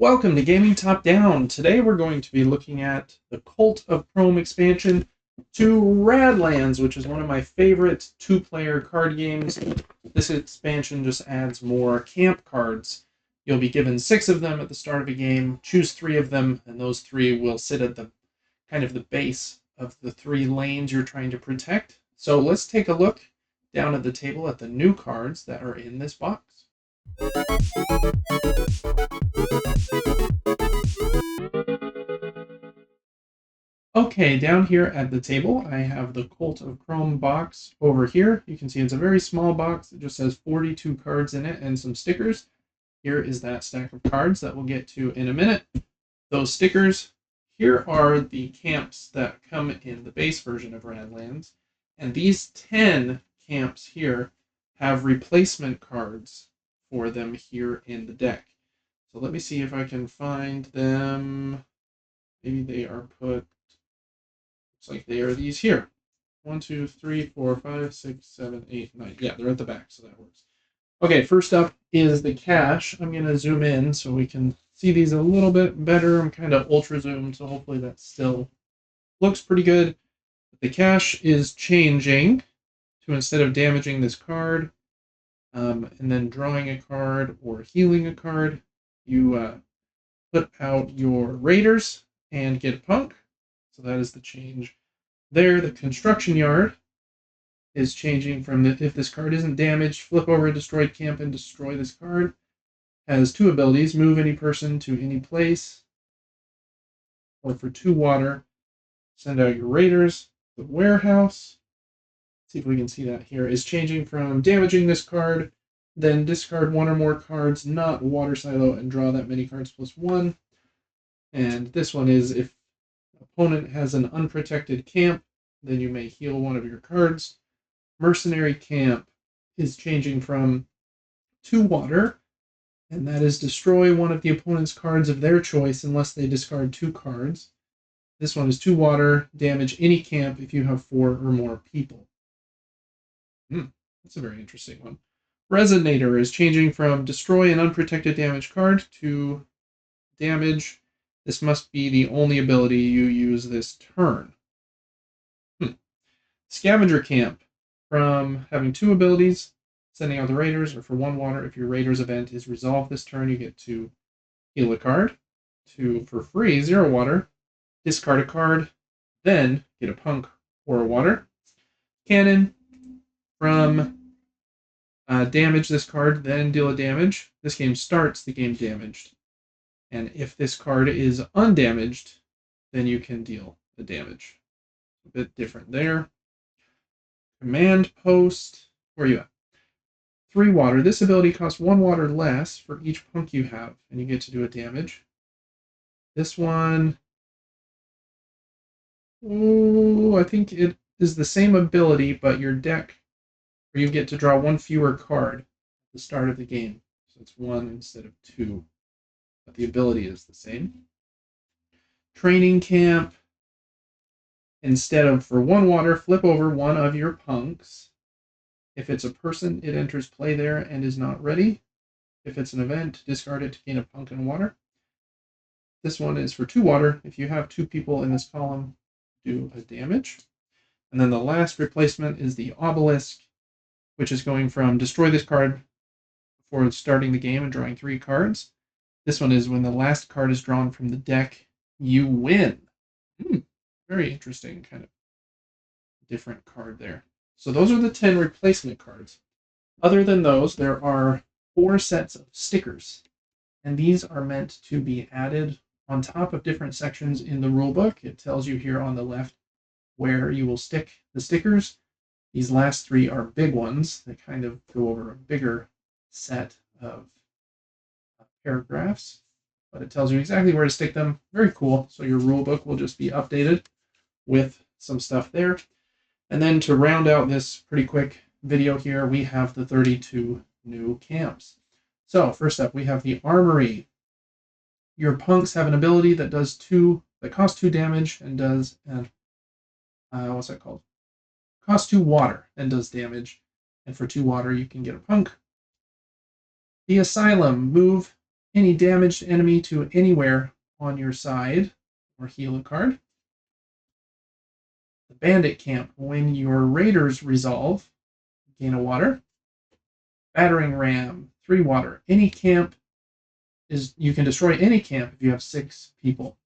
Welcome to Gaming Top Down. Today we're going to be looking at the Cult of Chrome expansion to Radlands, which is one of my favorite two-player card games. This expansion just adds more camp cards. You'll be given 6 of them at the start of a game. Choose 3 of them, and those 3 will sit at the base of the 3 lanes you're trying to protect. So let's take a look down at the table at the new cards that are in this box. Okay, down here at the table, I have the Cult of Chrome box over here. You can see it's a very small box. It just has 42 cards in it and some stickers. Here is that stack of cards that we'll get to in a minute. Those stickers, here are the camps that come in the base version of Radlands. And these 10 camps here have replacement cards for them here in the deck. So let me see if I can find them. Maybe they are put... Looks like they are these here. 1, 2, 3, 4, 5, 6, 7, 8, 9. Yeah, they're at the back, so that works. Okay, first up is the cache. I'm going to zoom in so we can see these a little bit better. I'm kind of ultra zoomed, so hopefully that still looks pretty good. The cache is changing to, instead of damaging this card and then drawing a card or healing a card, you put out your raiders and get a punk. So that is the change there. The construction yard is changing from if this card isn't damaged, flip over a destroyed camp and destroy this card. Has 2 abilities, move any person to any place. Or for 2 water, send out your raiders. The warehouse, see if we can see that here, is changing from damaging this card, then discard 1 or more cards, not water silo, and draw that many cards plus 1. And this one is if opponent has an unprotected camp, then you may heal 1 of your cards. Mercenary camp is changing from 2 water, and that is destroy 1 of the opponent's cards of their choice unless they discard 2 cards. This one is 2 water, damage any camp if you have 4 or more people. That's a very interesting one. Resonator is changing from destroy an unprotected damage card to damage. This must be the only ability you use this turn. Scavenger Camp, from having 2 abilities, sending out the raiders, or for 1 water, if your raiders event is resolved this turn, you get to heal a card. For free, 0 water, discard a card, then get a punk or a water. Cannon, from damage this card, then deal a damage. This game starts the game damaged. And if this card is undamaged, then you can deal the damage. A bit different there. Command Post, where are you at? 3 water. This ability costs 1 water less for each punk you have, and you get to do a damage. This one, I think it is the same ability, but your deck, where you get to draw 1 fewer card at the start of the game. So it's 1 instead of 2, but the ability is the same. Training Camp, instead of for 1 water, flip over 1 of your punks. If it's a person, it enters play there and is not ready. If it's an event, discard it to gain a punk and water. This one is for 2 water. If you have 2 people in this column, do a damage. And then the last replacement is the Obelisk, which is going from destroy this card before starting the game and drawing 3 cards. This one is when the last card is drawn from the deck, you win. Very interesting, kind of different card there. So those are the 10 replacement cards. Other than those, there are 4 sets of stickers, and these are meant to be added on top of different sections in the rulebook. It tells you here on the left where you will stick the stickers. These last 3 are big ones that kind of go over a bigger set of paragraphs, but it tells you exactly where to stick them. Very cool. So your rulebook will just be updated with some stuff there. And then to round out this pretty quick video here, we have the 32 new camps. So first up, we have the Armory. Your punks have an ability that costs 2 damage and does, what's that called? Costs 2 water and does damage. And for 2 water, you can get a punk. The Asylum, move any damaged enemy to anywhere on your side, or heal a card. The Bandit Camp, when your raiders resolve, gain a water. Battering Ram, 3 water. Any camp is you can destroy any camp if you have 6 people.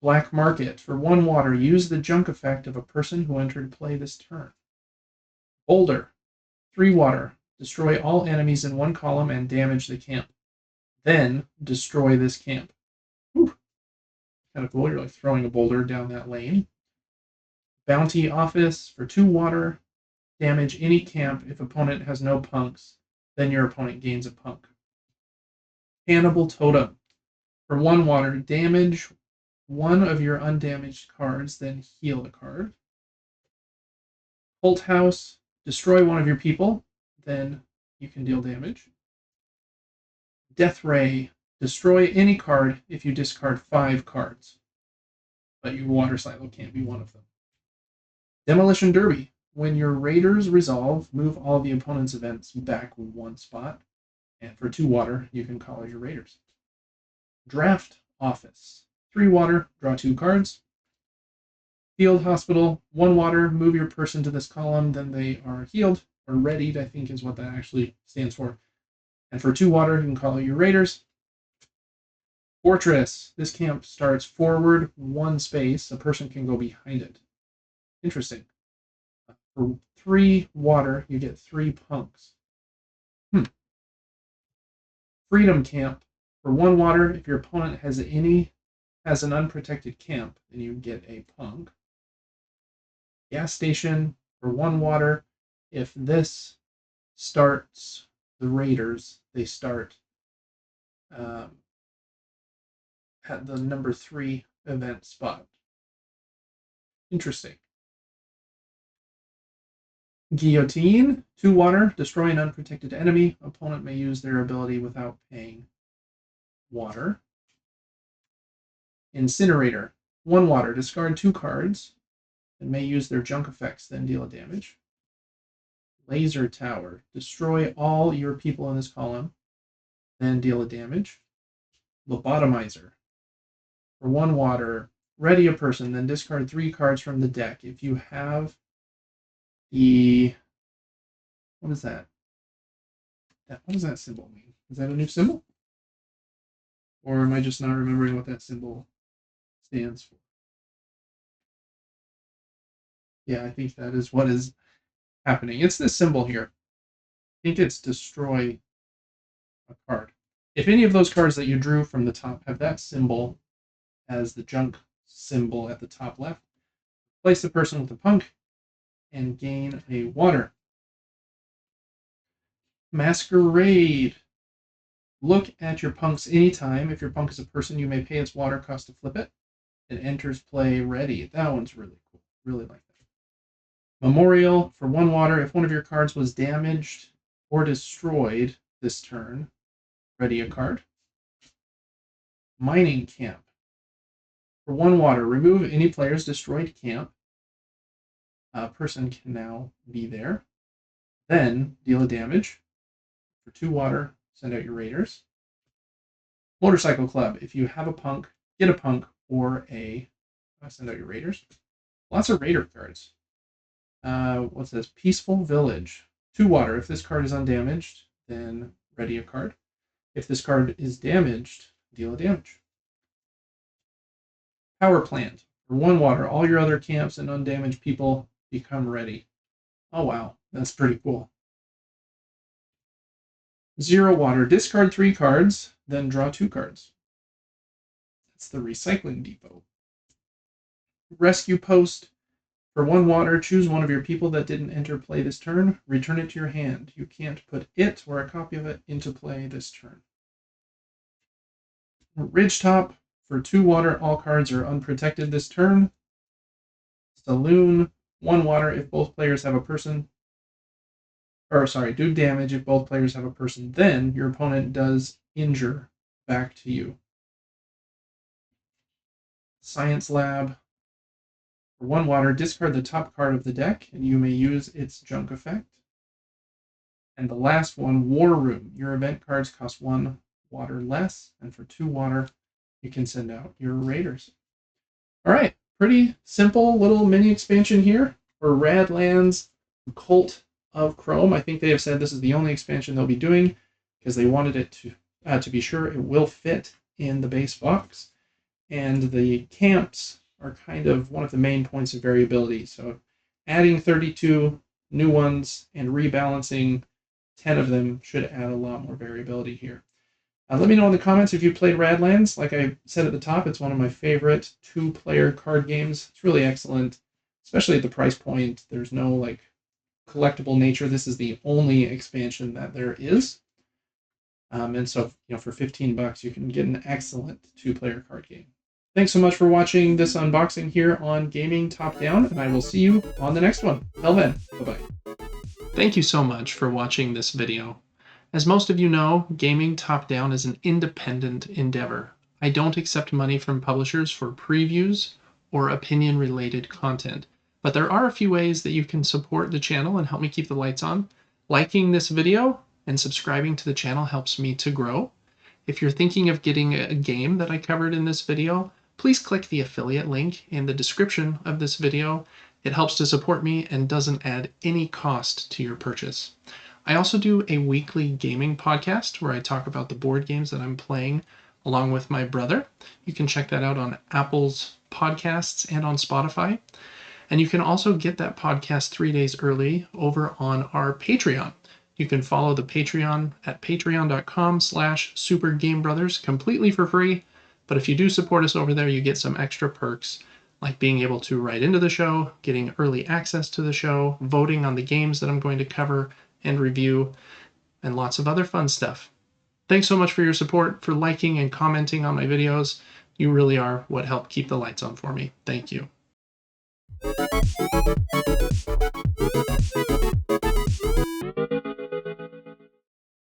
Black Market, for 1 water, use the junk effect of a person who entered play this turn. Boulder, 3 water, destroy all enemies in 1 column and damage the camp. Then destroy this camp. Whew. Kind of cool, you're like throwing a boulder down that lane. Bounty Office, for 2 water, damage any camp if opponent has no punks, then your opponent gains a punk. Cannibal Totem, for 1 water, damage 1 of your undamaged cards, then heal a card. Cult House, destroy 1 of your people, then you can deal damage. Death Ray, destroy any card if you discard 5 cards, but your water silo can't be one of them. Demolition Derby, when your raiders resolve, move all the opponent's events back 1 spot, and for 2 water, you can call your raiders. Draft Office, 3 water, draw 2 cards. Field Hospital, 1 water, move your person to this column, then they are healed, or readied, I think is what that actually stands for. And for 2 water, you can call your raiders. Fortress, this camp starts forward 1 space, a person can go behind it. Interesting. For 3 water, you get 3 punks. Freedom Camp, for 1 water, if your opponent has an unprotected camp, then you get a punk. Gas Station, for 1 water, if this starts the raiders, they start at the number 3 event spot. Interesting. Guillotine, 2 water, destroy an unprotected enemy. Opponent may use their ability without paying water. Incinerator, 1 water, discard 2 cards and may use their junk effects, then deal damage. Laser Tower, destroy all your people in this column, then deal damage. Lobotomizer, for 1 water, ready a person, then discard 3 cards from the deck. If you have what is that? What does that symbol mean? Is that a new symbol? Or am I just not remembering what that symbol stands for? Yeah, I think that is what is happening. It's this symbol here. I think it's destroy a card. If any of those cards that you drew from the top have that symbol as the junk symbol at the top left, place the person with a punk and gain a water. Masquerade. Look at your punks anytime. If your punk is a person, you may pay its water cost to flip it. It enters play ready. That one's really cool. Really like that. Memorial, for 1 water, if one of your cards was damaged or destroyed this turn, ready a card. Mining Camp. For 1 water, remove any player's destroyed camp. A person can now be there. Then deal damage. For 2 water, send out your raiders. Motorcycle Club. If you have a punk, get a punk or send out your raiders. Lots of raider cards. What's this? Peaceful Village. 2 water. If this card is undamaged, then ready a card. If this card is damaged, deal damage. Power Plant. For 1 water, all your other camps and undamaged people become ready. Oh wow, that's pretty cool. 0 water. Discard 3 cards, then draw 2 cards. That's the Recycling Depot. Rescue Post. For 1 water, choose one of your people that didn't enter play this turn. Return it to your hand. You can't put it or a copy of it into play this turn. Ridgetop. For 2 water, all cards are unprotected this turn. Saloon. 1 water if both players have a person. Do damage if both players have a person. Then your opponent does injure back to you. Science Lab. For 1 water, discard the top card of the deck, and you may use its junk effect. And the last one, War Room. Your event cards cost 1 water less, and for 2 water, you can send out your raiders. All right, pretty simple little mini expansion here for Radlands Cult of Chrome. I think they have said this is the only expansion they'll be doing because they wanted it to be sure it will fit in the base box. And the camps are kind of one of the main points of variability. So adding 32 new ones and rebalancing 10 of them should add a lot more variability here. Let me know in the comments if you played Radlands. Like I said at the top, it's one of my favorite 2-player card games. It's really excellent, especially at the price point. There's no like collectible nature. This is the only expansion that there is. And so, for $15, you can get an excellent 2-player card game. Thanks so much for watching this unboxing here on Gaming Top Down, and I will see you on the next one. Till then, bye-bye. Thank you so much for watching this video. As most of you know, Gaming Top Down is an independent endeavor. I don't accept money from publishers for previews or opinion-related content, but there are a few ways that you can support the channel and help me keep the lights on. Liking this video and subscribing to the channel helps me to grow. If you're thinking of getting a game that I covered in this video, please click the affiliate link in the description of this video. It helps to support me and doesn't add any cost to your purchase. I also do a weekly gaming podcast where I talk about the board games that I'm playing along with my brother. You can check that out on Apple's podcasts and on Spotify. And you can also get that podcast 3 days early over on our Patreon. You can follow the Patreon at patreon.com/supergamebrothers completely for free. But if you do support us over there, you get some extra perks like being able to write into the show, getting early access to the show, voting on the games that I'm going to cover and review, and lots of other fun stuff. Thanks so much for your support, for liking and commenting on my videos. You really are what helped keep the lights on for me. Thank you.